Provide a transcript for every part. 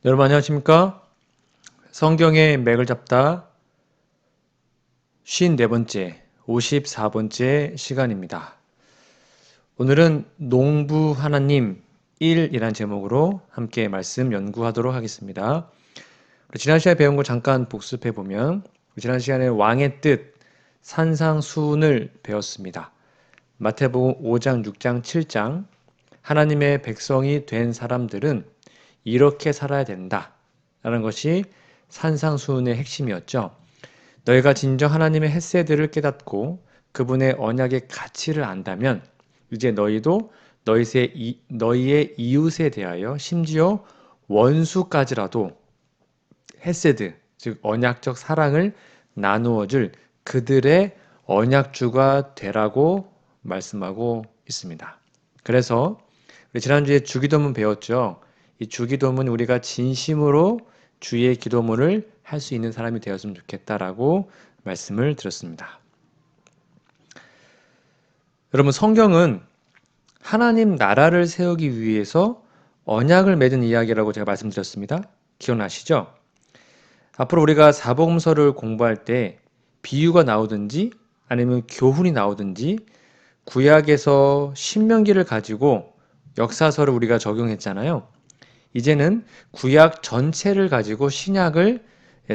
여러분 안녕하십니까? 성경의 맥을 잡다 54번째, 54번째 시간입니다. 오늘은 농부 하나님 1이란 제목으로 함께 말씀 연구하도록 하겠습니다. 우리 지난 시간에 배운 거 잠깐 복습해 보면 지난 시간에 왕의 뜻, 산상수훈을 배웠습니다. 마태복음 5장, 6장, 7장 하나님의 백성이 된 사람들은 이렇게 살아야 된다 라는 것이 산상수훈의 핵심이었죠. 너희가 진정 하나님의 헷세들을 깨닫고 그분의 언약의 가치를 안다면 이제 너희도 너희의 이웃에 대하여 심지어 원수까지라도 헷세드, 즉 언약적 사랑을 나누어 줄 그들의 언약주가 되라고 말씀하고 있습니다. 그래서 우리 지난주에 주기도문 배웠죠. 이 주기도문 우리가 진심으로 주의 기도문을 할 수 있는 사람이 되었으면 좋겠다라고 말씀을 드렸습니다. 여러분 성경은 하나님 나라를 세우기 위해서 언약을 맺은 이야기라고 제가 말씀드렸습니다. 기억나시죠? 앞으로 우리가 사복음서를 공부할 때 비유가 나오든지 아니면 교훈이 나오든지 구약에서 신명기를 가지고 역사서를 우리가 적용했잖아요. 이제는 구약 전체를 가지고 신약을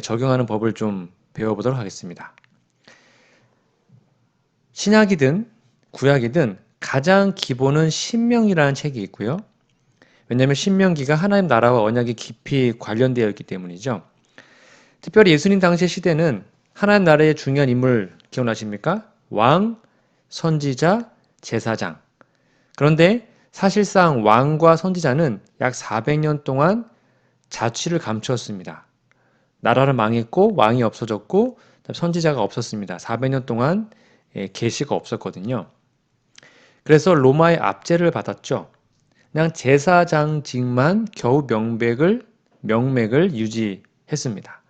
적용하는 법을 좀 배워보도록 하겠습니다. 신약이든 구약이든 가장 기본은 신명기라는 책이 있고요. 왜냐하면 신명기가 하나님 나라와 언약이 깊이 관련되어 있기 때문이죠. 특별히 예수님 당시의 시대는 하나님 나라의 중요한 인물 기억나십니까? 왕, 선지자, 제사장. 그런데 사실상 왕과 선지자는 약 400년 동안 자취를 감추었습니다. 나라를 망했고 왕이 없어졌고 선지자가 없었습니다. 400년 동안 계시가 없었거든요. 그래서 로마의 압제를 받았죠. 그냥 제사장직만 겨우 명맥을 유지했습니다.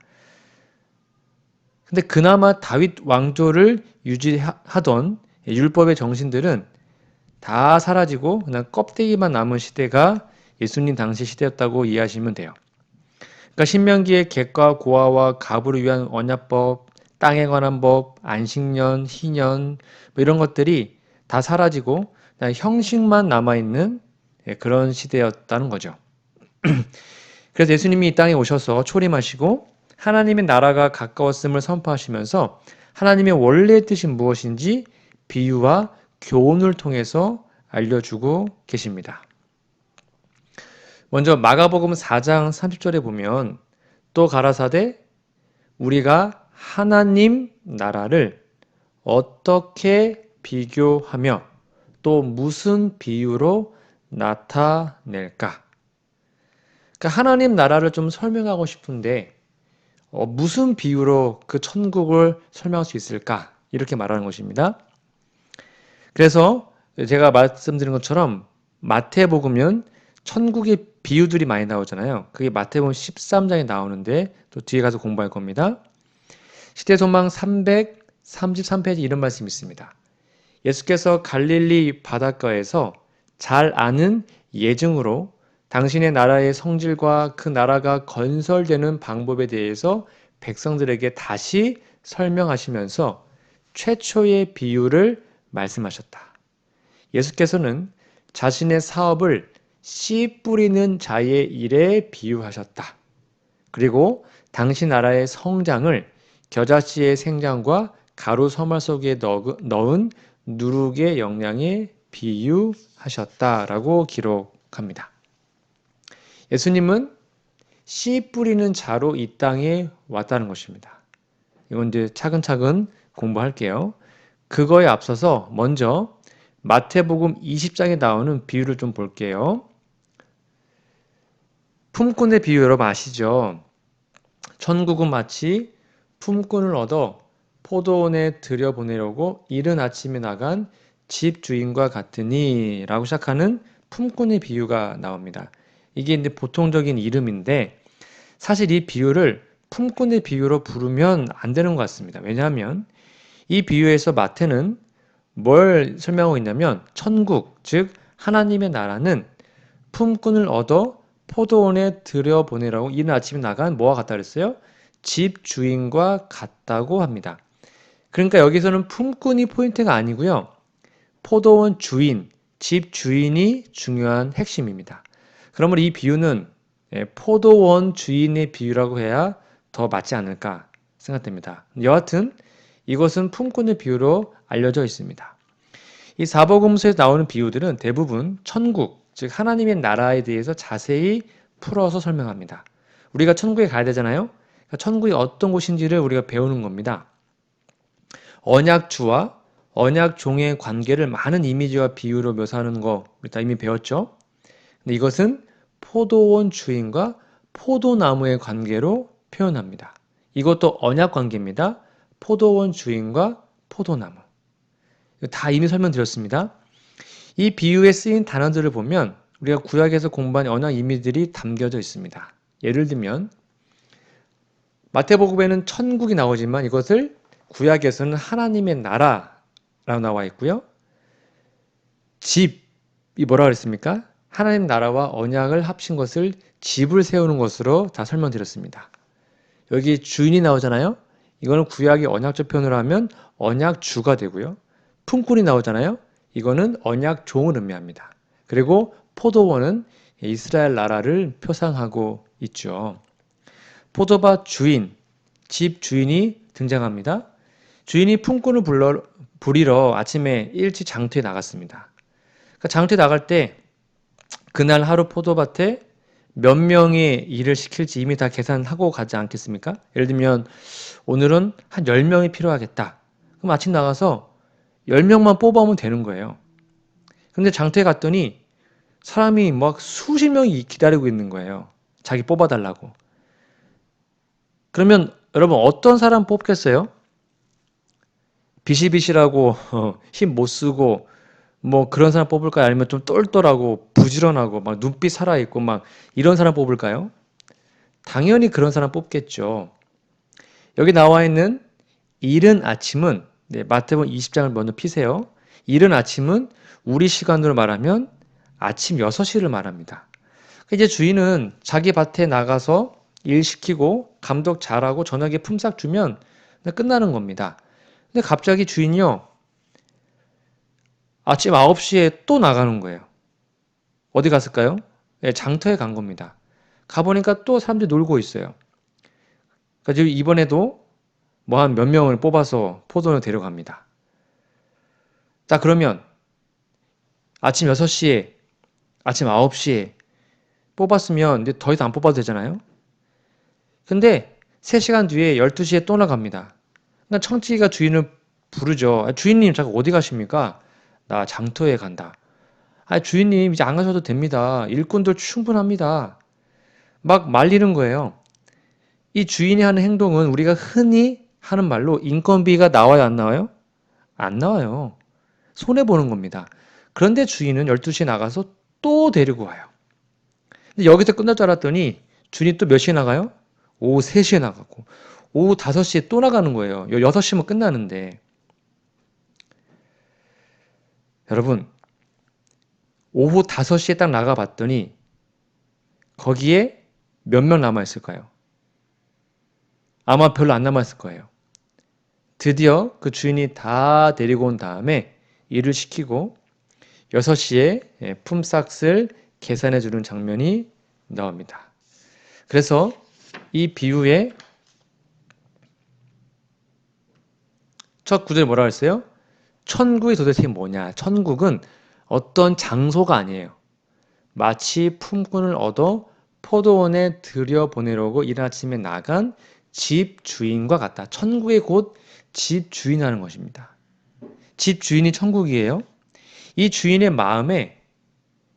근데 그나마 다윗 왕조를 유지하던 율법의 정신들은 다 사라지고 그냥 껍데기만 남은 시대가 예수님 당시 시대였다고 이해하시면 돼요. 그러니까 신명기의 객과 고아와 가부를 위한 언약법, 땅에 관한 법, 안식년, 희년 뭐 이런 것들이 다 사라지고 그냥 형식만 남아있는 그런 시대였다는 거죠. 그래서 예수님이 이 땅에 오셔서 초림하시고 하나님의 나라가 가까웠음을 선포하시면서 하나님의 원래의 뜻이 무엇인지 비유와 교훈을 통해서 알려주고 계십니다. 먼저 마가복음 4장 30절에 보면 또 가라사대 우리가 하나님 나라를 어떻게 비교하며 또 무슨 비유로 나타낼까? 그러니까 하나님 나라를 좀 설명하고 싶은데 무슨 비유로 그 천국을 설명할 수 있을까? 이렇게 말하는 것입니다. 그래서 제가 말씀드린 것처럼 마태복음은 천국의 비유들이 많이 나오잖아요. 그게 마태복음 13장에 나오는데 또 뒤에 가서 공부할 겁니다. 시대소망 333페이지 이런 말씀이 있습니다. 예수께서 갈릴리 바닷가에서 잘 아는 예증으로 당신의 나라의 성질과 그 나라가 건설되는 방법에 대해서 백성들에게 다시 설명하시면서 최초의 비유를 말씀하셨다. 예수께서는 자신의 사업을 씨 뿌리는 자의 일에 비유하셨다. 그리고 당신 나라의 성장을 겨자씨의 생장과 가루 서말 속에 넣은 누룩의 영양에 비유하셨다라고 기록합니다. 예수님은 씨 뿌리는 자로 이 땅에 왔다는 것입니다. 이건 이제 차근차근 공부할게요. 그거에 앞서서 먼저 마태복음 20장에 나오는 비유를 좀 볼게요. 품꾼의 비유 여러분 아시죠? 천국은 마치 품꾼을 얻어 포도원에 들여보내려고 이른 아침에 나간 집 주인과 같으니 라고 시작하는 품꾼의 비유가 나옵니다. 이게 이제 보통적인 이름인데 사실 이 비유를 품꾼의 비유로 부르면 안 되는 것 같습니다. 왜냐하면 이 비유에서 마태는 뭘 설명하고 있냐면 천국, 즉 하나님의 나라는 품꾼을 얻어 포도원에 들여보내라고 이른 아침에 나간 뭐와 같다 그랬어요? 집 주인과 같다고 합니다. 그러니까 여기서는 품꾼이 포인트가 아니고요. 포도원 주인, 집 주인이 중요한 핵심입니다. 그러면 이 비유는 포도원 주인의 비유라고 해야 더 맞지 않을까 생각됩니다. 여하튼 이것은 품꾼의 비유로 알려져 있습니다. 이 사복음서에 나오는 비유들은 대부분 천국, 즉 하나님의 나라에 대해서 자세히 풀어서 설명합니다. 우리가 천국에 가야 되잖아요. 그러니까 천국이 어떤 곳인지를 우리가 배우는 겁니다. 언약주와 언약종의 관계를 많은 이미지와 비유로 묘사하는 거 우리 다 이미 배웠죠. 근데 이것은 포도원 주인과 포도나무의 관계로 표현합니다. 이것도 언약 관계입니다. 포도원 주인과 포도나무. 다 이미 설명드렸습니다. 이 비유에 쓰인 단어들을 보면 우리가 구약에서 공부한 언약 이미지들이 담겨져 있습니다. 예를 들면 마태복음에는 천국이 나오지만 이것을 구약에서는 하나님의 나라라고 나와 있고요. 집이 뭐라 그랬습니까? 하나님 나라와 언약을 합친 것을 집을 세우는 것으로 다 설명드렸습니다. 여기 주인이 나오잖아요. 이거는 구약의 언약적 표현으로 하면 언약주가 되고요. 품꾼이 나오잖아요. 이거는 언약종을 의미합니다. 그리고 포도원은 이스라엘 나라를 표상하고 있죠. 포도밭 주인, 집 주인이 등장합니다. 주인이 품꾼을 부리러 아침에 일찍 장터에 나갔습니다. 그러니까 장터에 나갈 때 그날 하루 포도밭에 몇 명의 일을 시킬지 이미 다 계산하고 가지 않겠습니까? 예를 들면 오늘은 한 10명이 필요하겠다. 그럼 아침 나가서 10명만 뽑아오면 되는 거예요. 근데 장터에 갔더니 사람이 막 수십 명이 기다리고 있는 거예요. 자기 뽑아달라고. 그러면 여러분 어떤 사람 뽑겠어요? 비실비실하고 힘 못 쓰고 뭐 그런 사람 뽑을까요? 아니면 좀 똘똘하고 부지런하고 막 눈빛 살아있고 막 이런 사람 뽑을까요? 당연히 그런 사람 뽑겠죠. 여기 나와 있는 이른 아침은 마태복음 20장을 먼저 피세요. 이른 아침은 우리 시간으로 말하면 아침 6시를 말합니다. 이제 주인은 자기 밭에 나가서 일 시키고 감독 잘하고 저녁에 품삯 주면 끝나는 겁니다. 근데 갑자기 주인이요. 아침 9시에 또 나가는 거예요. 어디 갔을까요? 장터에 간 겁니다. 가보니까 또 사람들이 놀고 있어요. 그러니까 이번에도 뭐 한 몇 명을 뽑아서 포도원을 데려갑니다. 자, 그러면 아침 6시에, 아침 9시에 뽑았으면 이제 더 이상 안 뽑아도 되잖아요? 근데 3시간 뒤에 12시에 또 나갑니다. 그러니까 청지기가 주인을 부르죠. 주인님, 잠깐 어디 가십니까? 나 장터에 간다. 주인님, 이제 안 가셔도 됩니다. 일꾼들 충분합니다. 막 말리는 거예요. 이 주인이 하는 행동은 우리가 흔히 하는 말로 인건비가 나와요, 안 나와요? 안 나와요. 손해보는 겁니다. 그런데 주인은 12시에 나가서 또 데리고 와요. 근데 여기서 끝날 줄 알았더니 주인이 또 몇 시에 나가요? 오후 3시에 나가고 오후 5시에 또 나가는 거예요. 6시면 끝나는데. 여러분, 오후 5시에 딱 나가봤더니 거기에 몇 명 남아있을까요? 아마 별로 안 남아있을 거예요. 드디어 그 주인이 다 데리고 온 다음에 일을 시키고 6시에 품삯을 계산해 주는 장면이 나옵니다. 그래서 이 비유의 첫 구절이 뭐라고 했어요? 천국이 도대체 뭐냐? 천국은 어떤 장소가 아니에요. 마치 품꾼을 얻어 포도원에 들여보내려고 이른 아침에 나간 집 주인과 같다. 천국의 곧 집 주인하는 것입니다. 집 주인이 천국이에요. 이 주인의 마음에,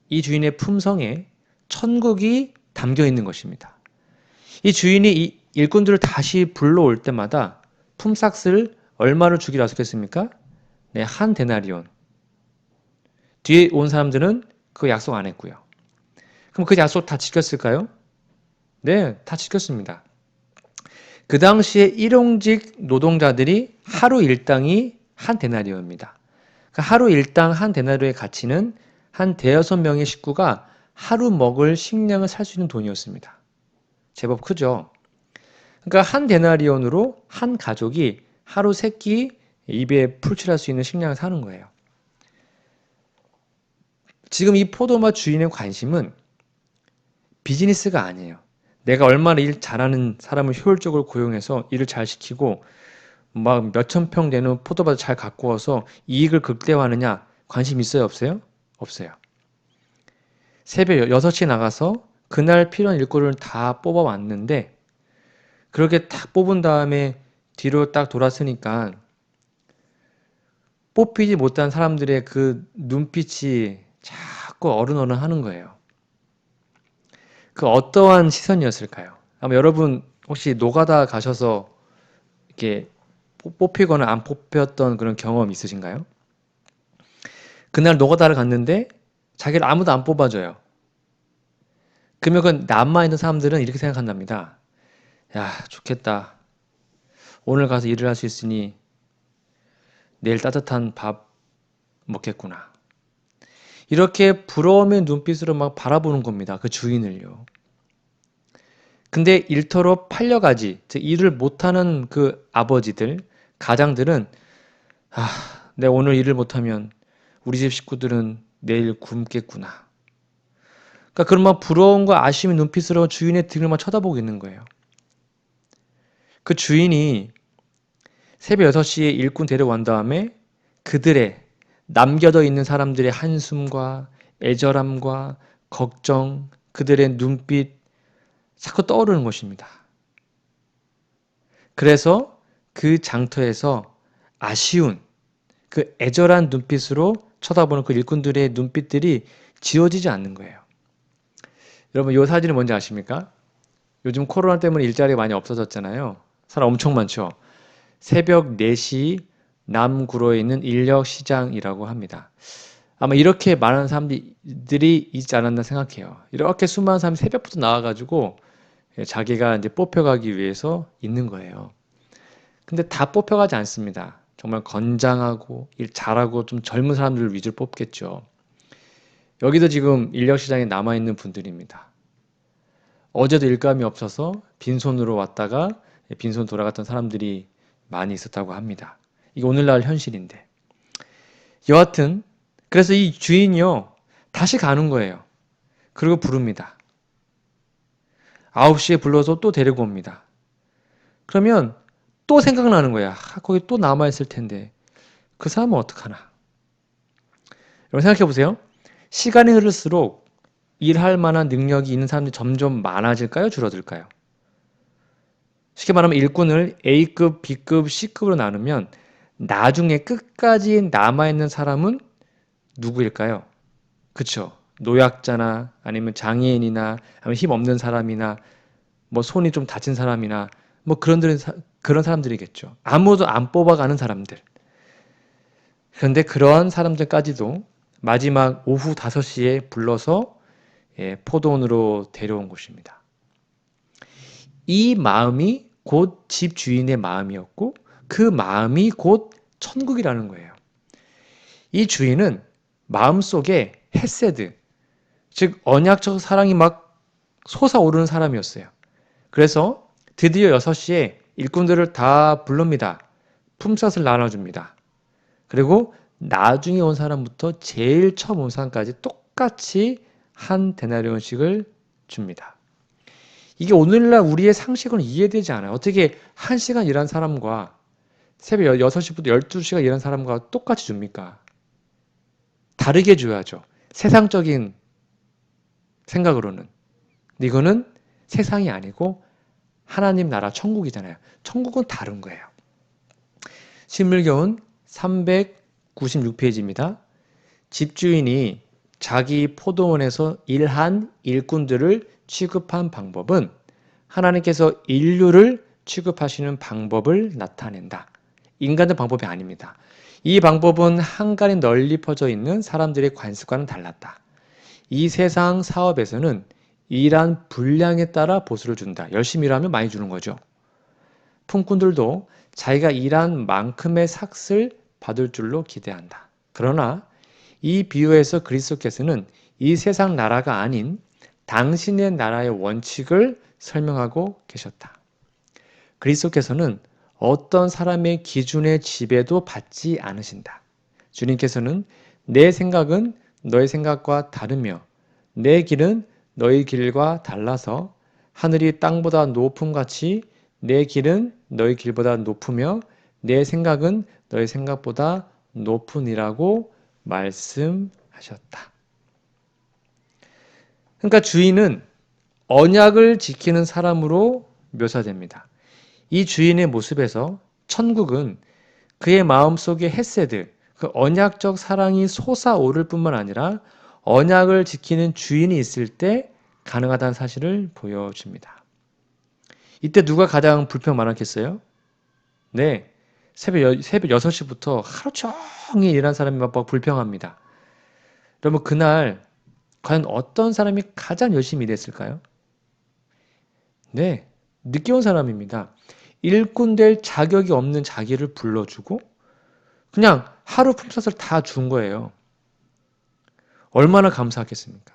이 주인의 품성에 천국이 담겨 있는 것입니다. 이 주인이 이 일꾼들을 다시 불러올 때마다 품삯을 얼마를 주기로 약속했습니까? 네, 한 데나리온. 뒤에 온 사람들은 그 약속 안 했고요. 그럼 그 약속 다 지켰을까요? 네, 다 지켰습니다. 그 당시에 일용직 노동자들이 하루 일당이 한 데나리온입니다. 하루 일당 한 데나리온의 가치는 한 5명의 식구가 하루 먹을 식량을 살 수 있는 돈이었습니다. 제법 크죠? 그러니까 한 데나리온으로 한 가족이 하루 세 끼 입에 풀칠할 수 있는 식량을 사는 거예요. 지금 이 포도맛 주인의 관심은 비즈니스가 아니에요. 내가 얼마나 일 잘하는 사람을 효율적으로 고용해서 일을 잘 시키고 막 몇천 평 되는 포도밭을 잘 가꾸어서 이익을 극대화하느냐 관심 있어요, 없어요? 없어요. 새벽 6시에 나가서 그날 필요한 일거리를 다 뽑아왔는데 그렇게 딱 뽑은 다음에 뒤로 딱 돌았으니까 뽑히지 못한 사람들의 그 눈빛이 자꾸 어른어른 하는 거예요. 그 어떠한 시선이었을까요? 아마 여러분 혹시 노가다 가셔서 이렇게 뽑히거나 안 뽑혔던 그런 경험 있으신가요? 그날 노가다를 갔는데 자기를 아무도 안 뽑아줘요. 그러면 그 남아있는 사람들은 이렇게 생각한답니다. 야, 좋겠다. 오늘 가서 일을 할 수 있으니 내일 따뜻한 밥 먹겠구나. 이렇게 부러움의 눈빛으로 막 바라보는 겁니다. 그 주인을요. 근데 일터로 팔려가지, 즉 일을 못하는 그 아버지들, 가장들은 아, 내가 오늘 일을 못하면 우리 집 식구들은 내일 굶겠구나. 그러니까 그런 막 부러움과 아쉬움의 눈빛으로 주인의 등을 막 쳐다보고 있는 거예요. 그 주인이 새벽 6시에 일꾼 데려온 다음에 그들의 남겨져 있는 사람들의 한숨과 애절함과 걱정, 그들의 눈빛 자꾸 떠오르는 것입니다. 그래서 그 장터에서 아쉬운 그 애절한 눈빛으로 쳐다보는 그 일꾼들의 눈빛들이 지워지지 않는 거예요. 여러분 이 사진이 뭔지 아십니까? 요즘 코로나 때문에 일자리가 많이 없어졌잖아요. 사람 엄청 많죠. 새벽 4시 남구로에 있는 인력시장이라고 합니다. 아마 이렇게 많은 사람들이 있지 않았나 생각해요. 이렇게 수많은 사람이 새벽부터 나와가지고 자기가 이제 뽑혀가기 위해서 있는 거예요. 근데 다 뽑혀가지 않습니다. 정말 건장하고 일 잘하고 좀 젊은 사람들을 위주로 뽑겠죠. 여기도 지금 인력시장에 남아있는 분들입니다. 어제도 일감이 없어서 빈손으로 왔다가 빈손 돌아갔던 사람들이 많이 있었다고 합니다. 이게 오늘날 현실인데. 여하튼 그래서 이 주인이요 다시 가는 거예요. 그리고 부릅니다. 9시에 불러서 또 데리고 옵니다. 그러면 또 생각나는 거야. 거기 또 남아있을 텐데 그 사람은 어떡하나. 여러분 생각해 보세요. 시간이 흐를수록 일할 만한 능력이 있는 사람들이 점점 많아질까요? 줄어들까요? 쉽게 말하면 일꾼을 A급, B급, C급으로 나누면 나중에 끝까지 남아있는 사람은 누구일까요? 그쵸? 노약자나 아니면 장애인이나 아니면 힘 없는 사람이나 뭐 손이 좀 다친 사람이나 뭐 그런 사람들이겠죠. 아무도 안 뽑아가는 사람들. 그런데 그러한 사람들까지도 마지막 오후 5시에 불러서 포도원으로 데려온 것입니다. 이 마음이 곧 집주인의 마음이었고 그 마음이 곧 천국이라는 거예요. 이 주인은 마음속에 헤세드, 즉 언약적 사랑이 막 솟아오르는 사람이었어요. 그래서 드디어 6시에 일꾼들을 다 부릅니다. 품삯을 나눠줍니다. 그리고 나중에 온 사람부터 제일 처음 온 사람까지 똑같이 한 데나리온씩을 줍니다. 이게 오늘날 우리의 상식으로는 이해되지 않아요. 어떻게 1시간 일한 사람과 새벽 6시부터 12시간 일한 사람과 똑같이 줍니까? 다르게 줘야죠. 세상적인 생각으로는. 근데 이거는 세상이 아니고 하나님 나라 천국이잖아요. 천국은 다른 거예요. 신물교훈 396페이지입니다. 집주인이 자기 포도원에서 일한 일꾼들을 취급한 방법은 하나님께서 인류를 취급하시는 방법을 나타낸다. 인간의 방법이 아닙니다. 이 방법은 한간에 널리 퍼져 있는 사람들의 관습과는 달랐다. 이 세상 사업에서는 일한 분량에 따라 보수를 준다. 열심히 일하면 많이 주는 거죠. 품꾼들도 자기가 일한 만큼의 삭을 받을 줄로 기대한다. 그러나 이 비유에서 그리스도께서는 이 세상 나라가 아닌 당신의 나라의 원칙을 설명하고 계셨다. 그리스도께서는 어떤 사람의 기준의 지배도 받지 않으신다. 주님께서는 내 생각은 너의 생각과 다르며 내 길은 너희 길과 달라서 하늘이 땅보다 높음 같이 내 길은 너희 길보다 높으며 내 생각은 너희 생각보다 높으니라고 말씀하셨다. 그러니까 주인은 언약을 지키는 사람으로 묘사됩니다. 이 주인의 모습에서 천국은 그의 마음속에 헤세드, 그 언약적 사랑이 솟아오를 뿐만 아니라 언약을 지키는 주인이 있을 때 가능하다는 사실을 보여줍니다. 이때 누가 가장 불평 많았겠어요? 네, 새벽 6시부터 하루 종일 일한 사람이 막 불평합니다. 그러면 그날 과연 어떤 사람이 가장 열심히 일했을까요? 네, 늦게 온 사람입니다. 일꾼 될 자격이 없는 자기를 불러주고 그냥 하루 품삯을 다 준 거예요. 얼마나 감사하겠습니까?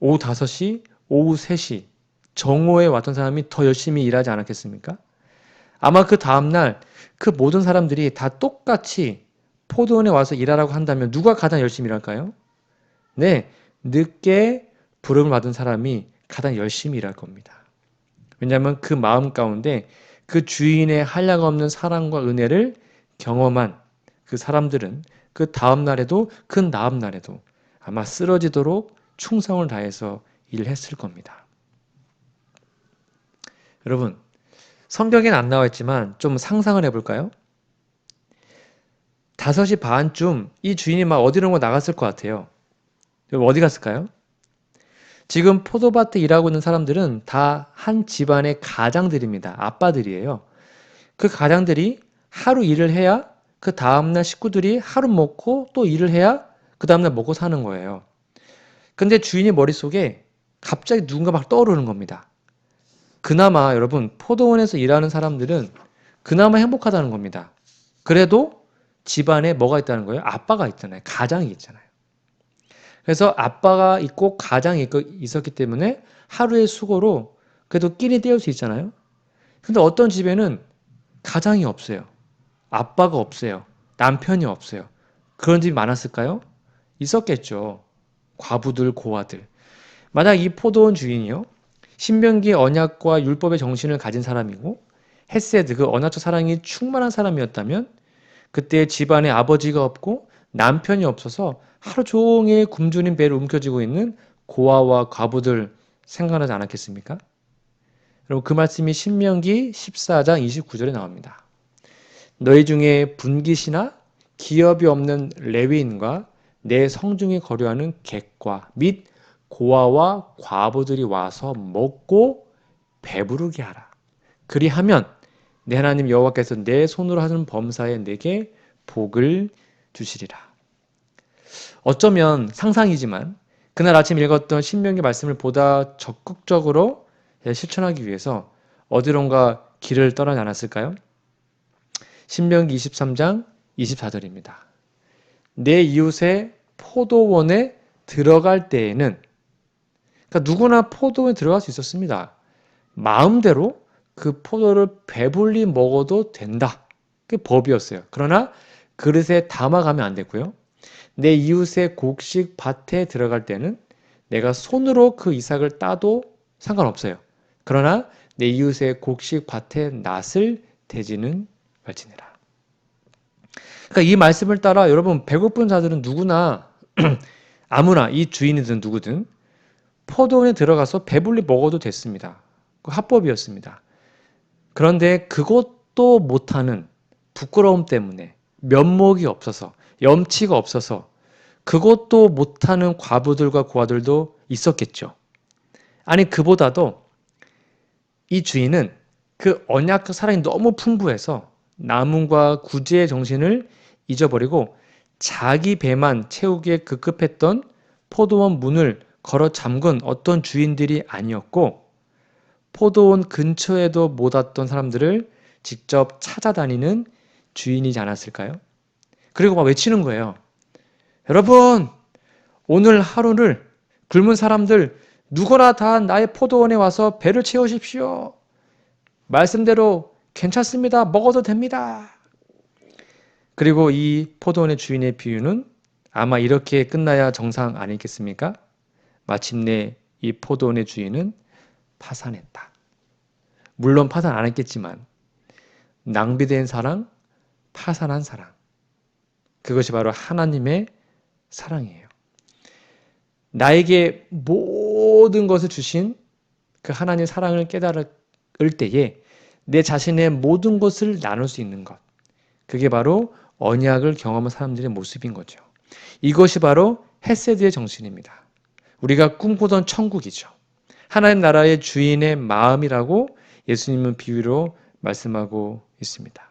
오후 5시, 오후 3시 정오에 왔던 사람이 더 열심히 일하지 않았겠습니까? 아마 그 다음날 그 모든 사람들이 다 똑같이 포도원에 와서 일하라고 한다면 누가 가장 열심히 일할까요? 네, 늦게 부름을 받은 사람이 가장 열심히 일할 겁니다. 왜냐하면 그 마음 가운데 그 주인의 한량없는 사랑과 은혜를 경험한 그 사람들은 그 다음 날에도 그 다음 날에도 아마 쓰러지도록 충성을 다해서 일을 했을 겁니다. 여러분, 성경에는 안 나와 있지만 좀 상상을 해볼까요? 5시 반쯤 이 주인이 막 어디론가 나갔을 것 같아요. 여러분 어디 갔을까요? 지금 포도밭에 일하고 있는 사람들은 다 한 집안의 가장들입니다. 아빠들이에요. 그 가장들이 하루 일을 해야 그 다음날 식구들이 하루 먹고 또 일을 해야 그 다음날 먹고 사는 거예요. 근데 주인이 머릿속에 갑자기 누군가 막 떠오르는 겁니다. 그나마 여러분 포도원에서 일하는 사람들은 그나마 행복하다는 겁니다. 그래도 집안에 뭐가 있다는 거예요? 아빠가 있잖아요. 가장이 있잖아요. 그래서 아빠가 있고 가장이 있었기 때문에 하루의 수고로 그래도 끼니 때울 수 있잖아요. 근데 어떤 집에는 가장이 없어요. 아빠가 없어요. 남편이 없어요. 그런 집이 많았을까요? 있었겠죠. 과부들, 고아들. 만약 이 포도원 주인이요. 신명기의 언약과 율법의 정신을 가진 사람이고 헤세드, 그 언약적 사랑이 충만한 사람이었다면 그때 집안에 아버지가 없고 남편이 없어서 하루 종일 굶주린 배를 움켜쥐고 있는 고아와 과부들 생각나지 않았겠습니까? 여러분 그 말씀이 신명기 14장 29절에 나옵니다. 너희 중에 분깃이나 기업이 없는 레위인과 내 성중에 거류하는 객과 및 고아와 과부들이 와서 먹고 배부르게 하라. 그리하면 내 하나님 여호와께서 내 손으로 하는 범사에 내게 복을 주시리라. 어쩌면 상상이지만 그날 아침 읽었던 신명기 말씀을 보다 적극적으로 실천하기 위해서 어디론가 길을 떠나지 않았을까요? 신명기 23장 24절입니다. 내 이웃의 포도원에 들어갈 때에는 그러니까 누구나 포도원에 들어갈 수 있었습니다. 마음대로 그 포도를 배불리 먹어도 된다. 그게 법이었어요. 그러나 그릇에 담아가면 안 되고요. 내 이웃의 곡식 밭에 들어갈 때는 내가 손으로 그 이삭을 따도 상관없어요. 그러나 내 이웃의 곡식 밭에 낫을 대지는 말지니라. 그러니까 이 말씀을 따라 여러분 배고픈 자들은 누구나 아무나 이 주인이든 누구든 포도원에 들어가서 배불리 먹어도 됐습니다. 그 합법이었습니다. 그런데 그것도 못하는 부끄러움 때문에 면목이 없어서 염치가 없어서 그것도 못하는 과부들과 고아들도 있었겠죠. 아니 그보다도 이 주인은 그 언약적 사랑이 너무 풍부해서 남음과 구제의 정신을 잊어버리고 자기 배만 채우기에 급급했던 포도원 문을 걸어 잠근 어떤 주인들이 아니었고 포도원 근처에도 못 왔던 사람들을 직접 찾아다니는 주인이지 않았을까요? 그리고 막 외치는 거예요. 여러분, 오늘 하루를 굶은 사람들 누구나 다 나의 포도원에 와서 배를 채우십시오. 말씀대로 괜찮습니다. 먹어도 됩니다. 그리고 이 포도원의 주인의 비유는 아마 이렇게 끝나야 정상 아니겠습니까? 마침내 이 포도원의 주인은 파산했다. 물론 파산 안 했겠지만 낭비된 사랑, 파산한 사랑. 그것이 바로 하나님의 사랑이에요. 나에게 모든 것을 주신 그 하나님의 사랑을 깨달을 때에 내 자신의 모든 것을 나눌 수 있는 것. 그게 바로 언약을 경험한 사람들의 모습인 거죠. 이것이 바로 헤세드의 정신입니다. 우리가 꿈꾸던 천국이죠. 하나님 나라의 주인의 마음이라고 예수님은 비유로 말씀하고 있습니다.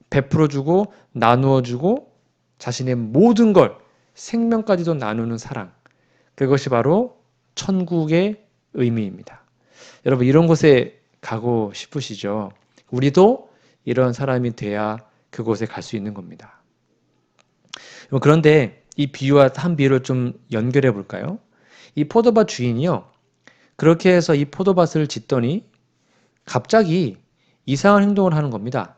베풀어주고 나누어주고 자신의 모든 걸 생명까지도 나누는 사랑. 그것이 바로 천국의 의미입니다. 여러분 이런 곳에 가고 싶으시죠? 우리도 이런 사람이 돼야 그곳에 갈 수 있는 겁니다. 그런데 이 비유와 한 비유를 좀 연결해 볼까요? 이 포도밭 주인이요. 그렇게 해서 이 포도밭을 짓더니 갑자기 이상한 행동을 하는 겁니다.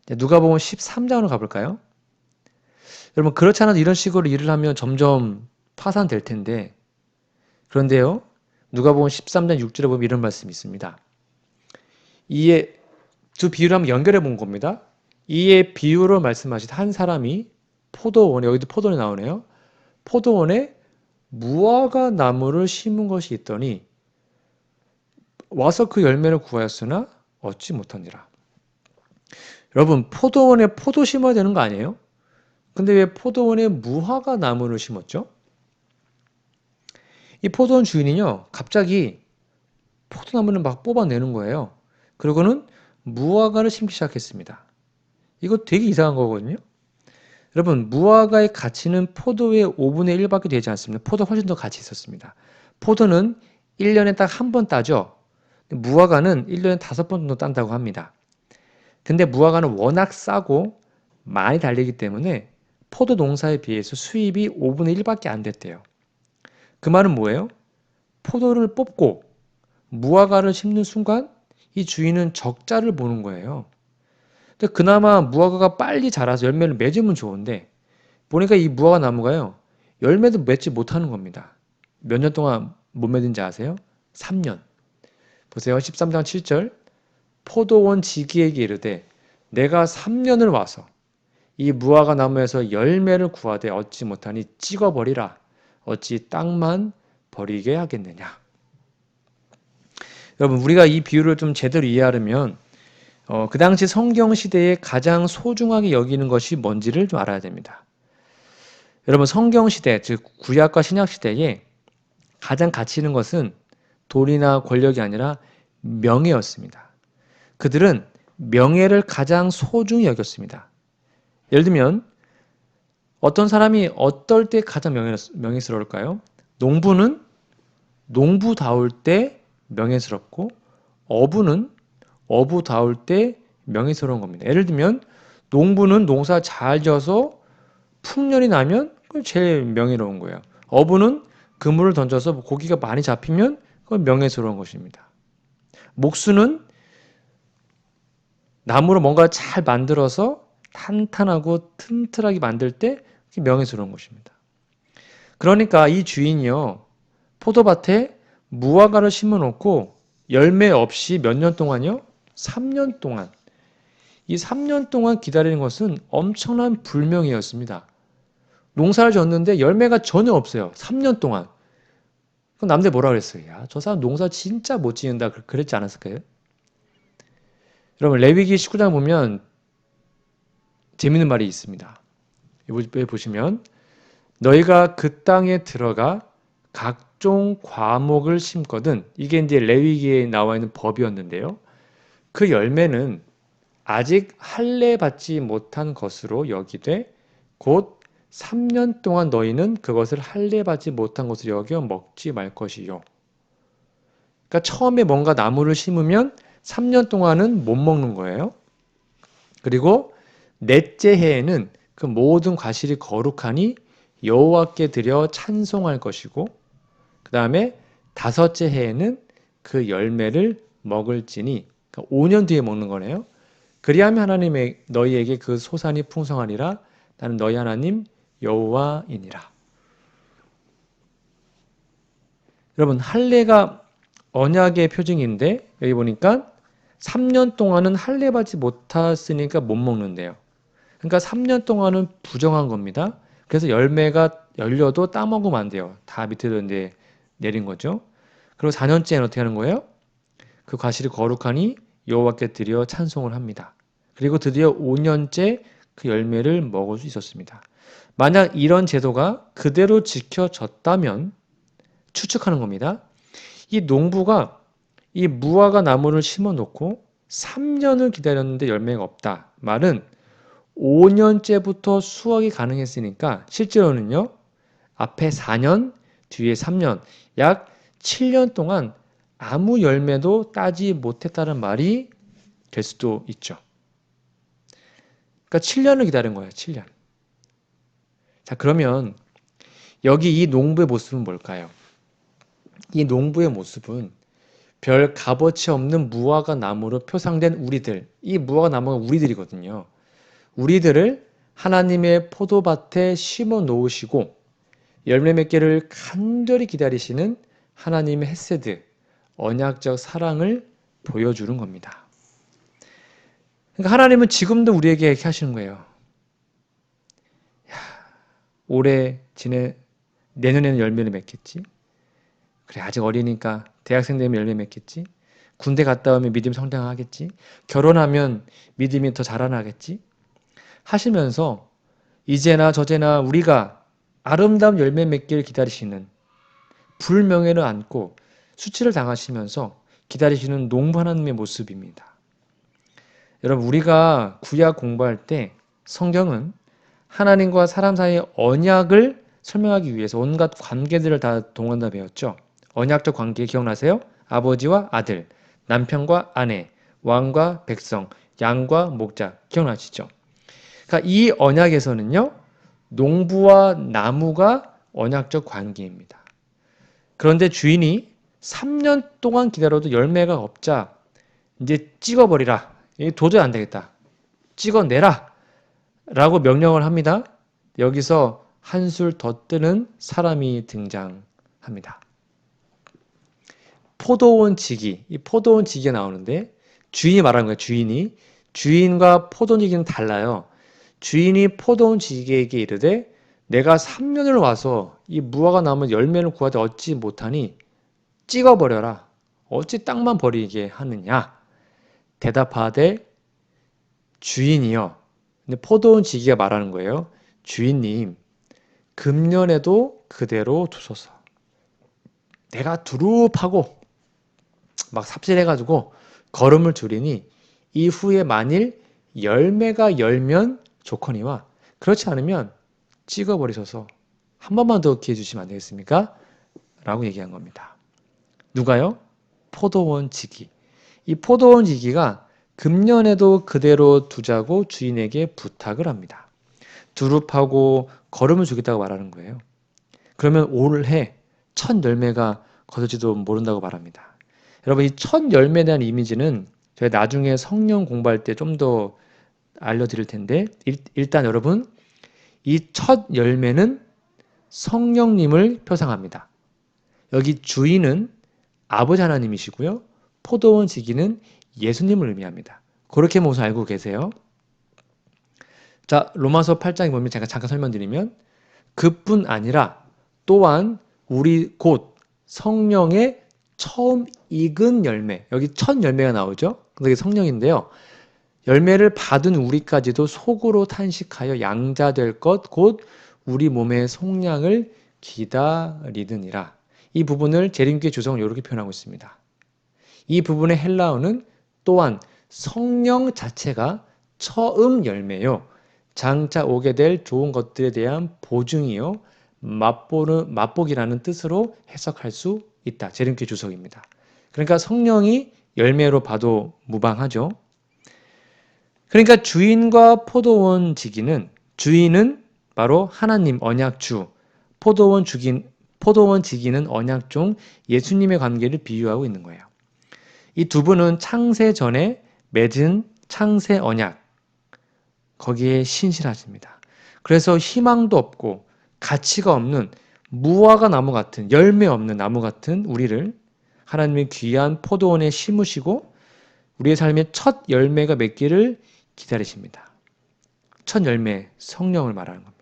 누가복음 13장으로 가볼까요? 여러분 그렇지 않아도 이런 식으로 일을 하면 점점 파산될 텐데 그런데요. 누가복음 13장 6절에 보면 이런 말씀이 있습니다. 이에 두 비유를 한번 연결해 본 겁니다. 이에 비유로 말씀하신 한 사람이 포도원에 여기도 포도원이 나오네요. 포도원에 무화과 나무를 심은 것이 있더니 와서 그 열매를 구하였으나 얻지 못하니라. 여러분 포도원에 포도 심어야 되는 거 아니에요? 근데 왜 포도원에 무화과 나무를 심었죠? 이 포도원 주인이요 갑자기 포도나무를 막 뽑아내는 거예요. 그리고는 무화과를 심기 시작했습니다. 이거 되게 이상한 거거든요. 여러분 무화과의 가치는 포도의 5분의 1밖에 되지 않습니다. 포도가 훨씬 더 가치 있었습니다. 포도는 1년에 딱 한 번 따죠. 무화과는 1년에 5번 정도 딴다고 합니다. 근데 무화과는 워낙 싸고 많이 달리기 때문에 포도 농사에 비해서 수입이 5분의 1밖에 안 됐대요. 그 말은 뭐예요? 포도를 뽑고 무화과를 심는 순간 이 주인은 적자를 보는 거예요. 근데 그나마 무화과가 빨리 자라서 열매를 맺으면 좋은데 보니까 이 무화과 나무가요. 열매도 맺지 못하는 겁니다. 몇 년 동안 못 맺은지 아세요? 3년. 보세요. 13장 7절 포도원 지기에게 이르되 내가 3년을 와서 이 무화과 나무에서 열매를 구하되 얻지 못하니 찍어버리라. 어찌 땅만 버리게 하겠느냐. 여러분 우리가 이 비유를 좀 제대로 이해하려면 그 당시 성경 시대에 가장 소중하게 여기는 것이 뭔지를 좀 알아야 됩니다. 여러분 성경 시대, 즉 구약과 신약 시대에 가장 가치 있는 것은 돈이나 권력이 아니라 명예였습니다. 그들은 명예를 가장 소중히 여겼습니다. 예를 들면 어떤 사람이 어떨 때 가장 명예스러울까요? 농부는 농부다울 때 명예스럽고 어부는 어부다울 때 명예스러운 겁니다. 예를 들면 농부는 농사 잘 지어서 풍년이 나면 그건 제일 명예로운 거예요. 어부는 그물을 던져서 고기가 많이 잡히면 그건 명예스러운 것입니다. 목수는 나무로 뭔가 잘 만들어서 탄탄하고 튼튼하게 만들 때 그게 명예스러운 것입니다. 그러니까 이 주인이요. 포도밭에 무화과를 심어놓고 열매 없이 몇 년 동안요? 3년 동안. 이 3년 동안 기다리는 것은 엄청난 불명예였습니다. 농사를 졌는데 열매가 전혀 없어요. 3년 동안. 그럼 남들 뭐라 그랬어요? 야, 저 사람 농사 진짜 못 지는다. 그랬지 않았을까요? 여러분 레위기 19장 보면 재밌는 말이 있습니다. 여기 보시면 너희가 그 땅에 들어가 각종 과목을 심거든. 이게 이제 레위기에 나와 있는 법이었는데요. 그 열매는 아직 할례 받지 못한 것으로 여기되 곧 3년 동안 너희는 그것을 할례 받지 못한 것으로 여겨 먹지 말 것이요. 그러니까 처음에 뭔가 나무를 심으면 3년 동안은 못 먹는 거예요. 그리고 넷째 해에는 그 모든 과실이 거룩하니 여호와께 드려 찬송할 것이고 그 다음에 다섯째 해에는 그 열매를 먹을지니 그러니까 5년 뒤에 먹는 거네요. 그리하면 하나님의 너희에게 그 소산이 풍성하리라. 나는 너희 하나님 여호와이니라. 여러분 할례가 언약의 표징인데 여기 보니까 3년 동안은 할례 받지 못했으니까 못 먹는데요. 그러니까 3년 동안은 부정한 겁니다. 그래서 열매가 열려도 따먹으면 안 돼요. 다 밑에도 이제 내린 거죠. 그리고 4년째는 어떻게 하는 거예요? 그 과실이 거룩하니 여호와께 드려 찬송을 합니다. 그리고 드디어 5년째 그 열매를 먹을 수 있었습니다. 만약 이런 제도가 그대로 지켜졌다면 추측하는 겁니다. 이 농부가 이 무화과 나무를 심어 놓고 3년을 기다렸는데 열매가 없다. 말은 5년째부터 수확이 가능했으니까 실제로는요. 앞에 4년, 뒤에 3년, 약 7년 동안 아무 열매도 따지 못했다는 말이 될 수도 있죠. 그러니까 7년을 기다린 거예요. 7년. 자, 그러면 여기 이 농부의 모습은 뭘까요? 이 농부의 모습은 별 값어치 없는 무화과 나무로 표상된 우리들. 이 무화과 나무가 우리들이거든요. 우리들을 하나님의 포도밭에 심어 놓으시고 열매 맺기를 간절히 기다리시는 하나님의 헤세드, 언약적 사랑을 보여주는 겁니다. 그러니까 하나님은 지금도 우리에게 이렇게 하시는 거예요. 올해 내년에는 열매를 맺겠지. 그래 아직 어리니까 대학생 되면 열매 맺겠지. 군대 갔다 오면 믿음 성장하겠지. 결혼하면 믿음이 더 자라나겠지. 하시면서 이제나 저제나 우리가 아름다운 열매 맺기를 기다리시는 불명예를 안고 수치를 당하시면서 기다리시는 농부 하나님의 모습입니다. 여러분 우리가 구약 공부할 때 성경은 하나님과 사람 사이의 언약을 설명하기 위해서 온갖 관계들을 다 동원한다 배웠죠. 언약적 관계 기억나세요? 아버지와 아들, 남편과 아내, 왕과 백성, 양과 목자 기억나시죠? 그러니까 이 언약에서는요. 농부와 나무가 언약적 관계입니다. 그런데 주인이 3년 동안 기다려도 열매가 없자 이제 찍어버리라. 도저히 안 되겠다. 찍어내라. 라고 명령을 합니다. 여기서 한술 더 뜨는 사람이 등장합니다. 포도원 지기. 이 포도원 지기가 나오는데 주인이 말하는 거예요. 주인과 포도원 지기는 달라요. 주인이 포도원 지기에게 이르되 내가 3년을 와서 이 무화과 나무 열매를 구하지 얻지 못하니 찍어버려라. 어찌 땅만 버리게 하느냐. 대답하되 주인이여. 근데 포도원 지기가 말하는 거예요. 주인님, 금년에도 그대로 두소서. 내가 두릅하고 막 삽질해가지고 걸음을 줄이니 이후에 만일 열매가 열면 좋거니와 그렇지 않으면 찍어버리셔서 한 번만 더 기회 주시면 안 되겠습니까? 라고 얘기한 겁니다. 누가요? 포도원 지기. 이 포도원 지기가 금년에도 그대로 두자고 주인에게 부탁을 합니다. 두릅하고 걸음을 주겠다고 말하는 거예요. 그러면 올해 첫 열매가 거둘지도 모른다고 말합니다. 여러분 이 첫 열매에 대한 이미지는 저희 나중에 성령 공부할 때 좀 더 알려드릴 텐데 일단 여러분 이 첫 열매는 성령님을 표상합니다. 여기 주인은 아버지 하나님이시고요. 포도원 지기는 예수님을 의미합니다. 그렇게 모습 알고 계세요. 자, 로마서 8장에 보면 제가 잠깐 설명드리면 그뿐 아니라 또한 우리 곧 성령의 처음 익은 열매, 여기 첫 열매가 나오죠. 그게 성령인데요. 열매를 받은 우리까지도 속으로 탄식하여 양자될 것 곧 우리 몸의 속량을 기다리느니라. 이 부분을 재림교회 주성은 이렇게 표현하고 있습니다. 이 부분의 헬라어는 또한 성령 자체가 처음 열매요. 장차 오게 될 좋은 것들에 대한 보증이요. 맛보기라는 뜻으로 해석할 수 있다. 재림교회 주석입니다. 그러니까 성령이 열매로 봐도 무방하죠. 그러니까 주인과 포도원 지기는 주인은 바로 하나님 언약주, 포도원 지기는 언약종 예수님의 관계를 비유하고 있는 거예요. 이 두 분은 창세 전에 맺은 창세 언약, 거기에 신실하십니다. 그래서 희망도 없고 가치가 없는 무화과 나무 같은, 열매 없는 나무 같은 우리를 하나님의 귀한 포도원에 심으시고 우리의 삶의 첫 열매가 맺기를 기다리십니다. 첫 열매, 성령을 말하는 겁니다.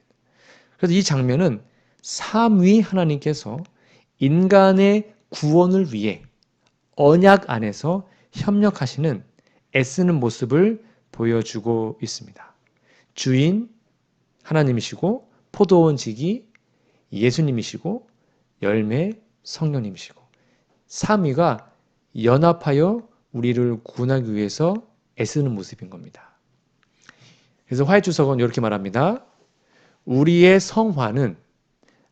그래서 이 장면은 삼위 하나님께서 인간의 구원을 위해 언약 안에서 협력하시는 애쓰는 모습을 보여주고 있습니다. 주인 하나님이시고 포도원 지기 예수님이시고 열매 성령님이시고 삼위가 연합하여 우리를 구원하기 위해서 애쓰는 모습인 겁니다. 그래서 화해주석은 이렇게 말합니다. 우리의 성화는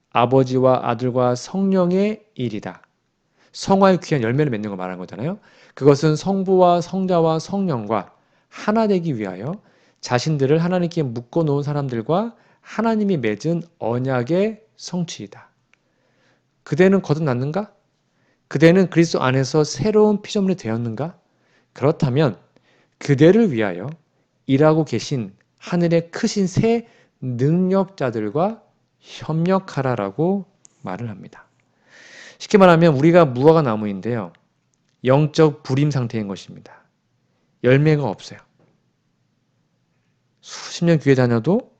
아버지와 아들과 성령의 일이다. 성화의 귀한 열매를 맺는 걸 말하는 거잖아요. 그것은 성부와 성자와 성령과 하나 되기 위하여 자신들을 하나님께 묶어놓은 사람들과 하나님이 맺은 언약의 성취이다. 그대는 거듭났는가? 그대는 그리스도 안에서 새로운 피조물이 되었는가? 그렇다면 그대를 위하여 일하고 계신 하늘의 크신 새 능력자들과 협력하라라고 말을 합니다. 쉽게 말하면 우리가 무화과 나무인데요. 영적 불임 상태인 것입니다. 열매가 없어요. 수십 년 교회 다녀도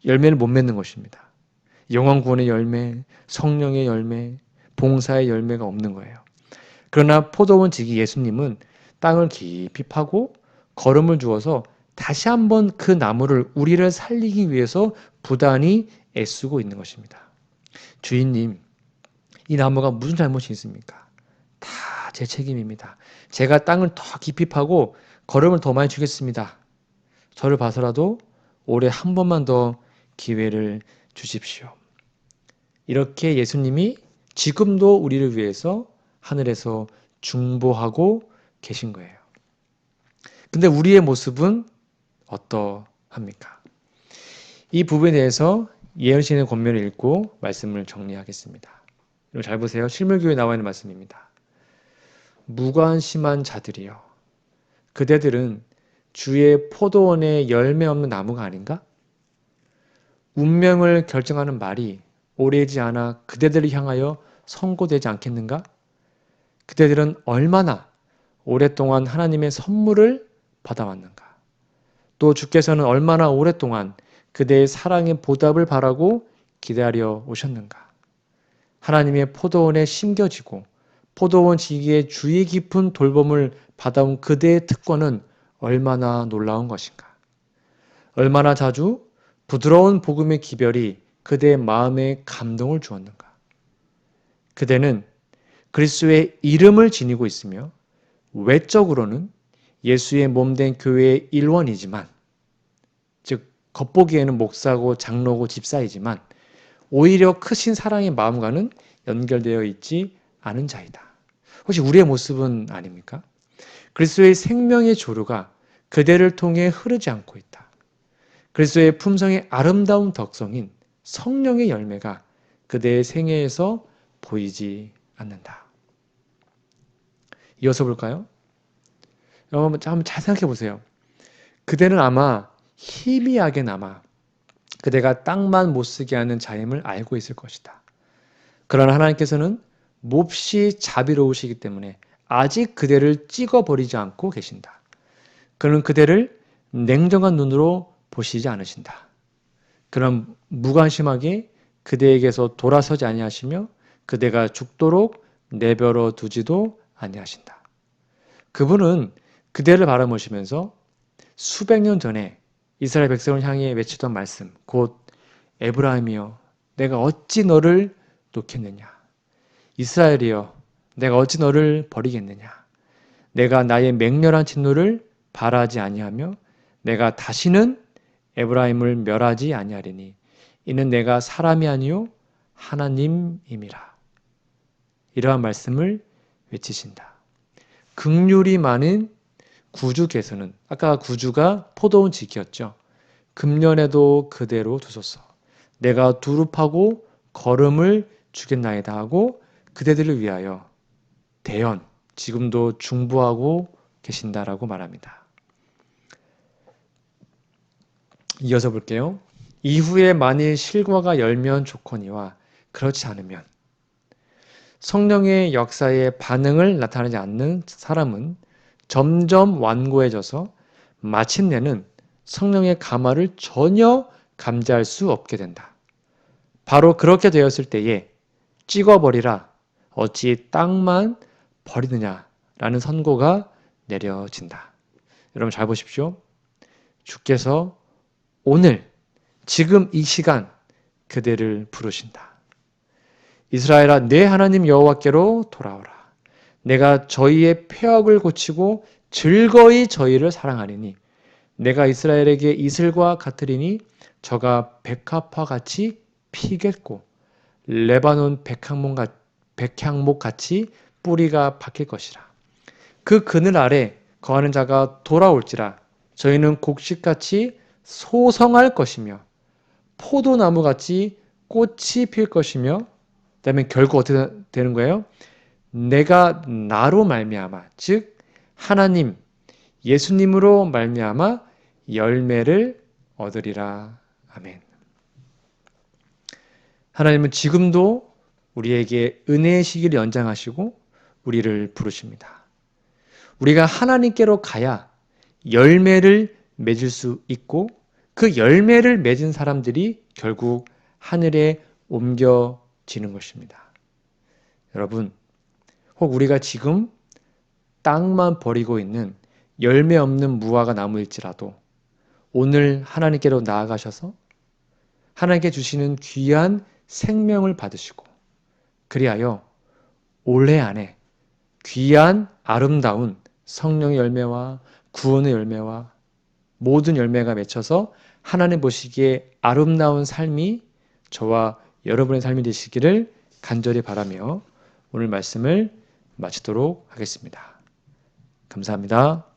열매를 못 맺는 것입니다. 영원 구원의 열매, 성령의 열매, 봉사의 열매가 없는 거예요. 그러나 포도원 지기 예수님은 땅을 깊이 파고 거름을 주어서 다시 한번 그 나무를 우리를 살리기 위해서 부단히 애쓰고 있는 것입니다. 주인님, 이 나무가 무슨 잘못이 있습니까? 다 제 책임입니다. 제가 땅을 더 깊이 파고 거름을 더 많이 주겠습니다. 저를 봐서라도 올해 한 번만 더 기회를 주십시오. 이렇게 예수님이 지금도 우리를 위해서 하늘에서 중보하고 계신 거예요. 근데 우리의 모습은 어떠합니까? 이 부분에 대해서 예언신의 권면을 읽고 말씀을 정리하겠습니다. 여러분 잘 보세요. 실물교에 나와 있는 말씀입니다. 무관심한 자들이여, 그대들은 주의 포도원에 열매 없는 나무가 아닌가? 운명을 결정하는 말이 오래지 않아 그대들을 향하여 선고되지 않겠는가? 그대들은 얼마나 오랫동안 하나님의 선물을 받아왔는가? 또 주께서는 얼마나 오랫동안 그대의 사랑의 보답을 바라고 기다려 오셨는가? 하나님의 포도원에 심겨지고 포도원 지기의 주의 깊은 돌봄을 받아온 그대의 특권은 얼마나 놀라운 것인가? 얼마나 자주 부드러운 복음의 기별이 그대의 마음에 감동을 주었는가? 그대는 그리스도의 이름을 지니고 있으며 외적으로는 예수의 몸된 교회의 일원이지만, 즉 겉보기에는 목사고 장로고 집사이지만 오히려 크신 사랑의 마음과는 연결되어 있지 않은 자이다. 혹시 우리의 모습은 아닙니까? 그리스도의 생명의 조류가 그대를 통해 흐르지 않고 있다. 그리스도의 품성의 아름다운 덕성인 성령의 열매가 그대의 생애에서 보이지 않는다. 이어서 볼까요? 여러분 한번 잘 생각해 보세요. 그대는 아마 희미하게나마 그대가 땅만 못쓰게 하는 자임을 알고 있을 것이다. 그러나 하나님께서는 몹시 자비로우시기 때문에 아직 그대를 찍어버리지 않고 계신다. 그는 그대를 냉정한 눈으로 보시지 않으신다. 그는 무관심하게 그대에게서 돌아서지 아니하시며 그대가 죽도록 내버려 두지도 아니하신다. 그분은 그대를 바라보시면서 수백 년 전에 이스라엘 백성을 향해 외치던 말씀, 곧 에브라임이여 내가 어찌 너를 놓겠느냐, 이스라엘이여 내가 어찌 너를 버리겠느냐, 내가 나의 맹렬한 진노를 바라지 아니하며 내가 다시는 에브라임을 멸하지 아니하리니 이는 내가 사람이 아니요 하나님임이라. 이러한 말씀을 외치신다. 긍휼이 많은 구주께서는, 아까 구주가 포도원 지기였죠. 금년에도 그대로 두소서. 내가 두릅하고 거름을 주겠나이다 하고 그대들을 위하여 대언, 지금도 중보하고 계신다라고 말합니다. 이어서 볼게요. 이후에 만일 실과가 열면 좋거니와 그렇지 않으면 성령의 역사에 반응을 나타내지 않는 사람은 점점 완고해져서 마침내는 성령의 감화를 전혀 감지할 수 없게 된다. 바로 그렇게 되었을 때에 찍어버리라 어찌 땅만 버리느냐라는 선고가 내려진다. 여러분 잘 보십시오. 주께서 오늘 지금 이 시간 그대를 부르신다. 이스라엘아 내 하나님 여호와께로 돌아오라. 내가 저희의 패역을 고치고 즐거이 저희를 사랑하리니 내가 이스라엘에게 이슬과 같으리니 저가 백합화 같이 피겠고 레바논 백향목 같이 뿌리가 박힐 것이라. 그 그늘 아래 거하는 자가 돌아올지라. 저희는 곡식같이 소성할 것이며 포도나무같이 꽃이 필 것이며 그다음에 결국 어떻게 되는 거예요? 내가 나로 말미암아 즉 하나님 예수님으로 말미암아 열매를 얻으리라. 아멘. 하나님은 지금도 우리에게 은혜의 시기를 연장하시고 우리를 부르십니다. 우리가 하나님께로 가야 열매를 맺을 수 있고 그 열매를 맺은 사람들이 결국 하늘에 옮겨지는 것입니다. 여러분, 혹 우리가 지금 땅만 버리고 있는 열매 없는 무화과 나무일지라도 오늘 하나님께로 나아가셔서 하나님께 주시는 귀한 생명을 받으시고 그리하여 올해 안에 귀한 아름다운 성령의 열매와 구원의 열매와 모든 열매가 맺혀서 하나님 보시기에 아름다운 삶이 저와 여러분의 삶이 되시기를 간절히 바라며 오늘 말씀을 마치도록 하겠습니다. 감사합니다.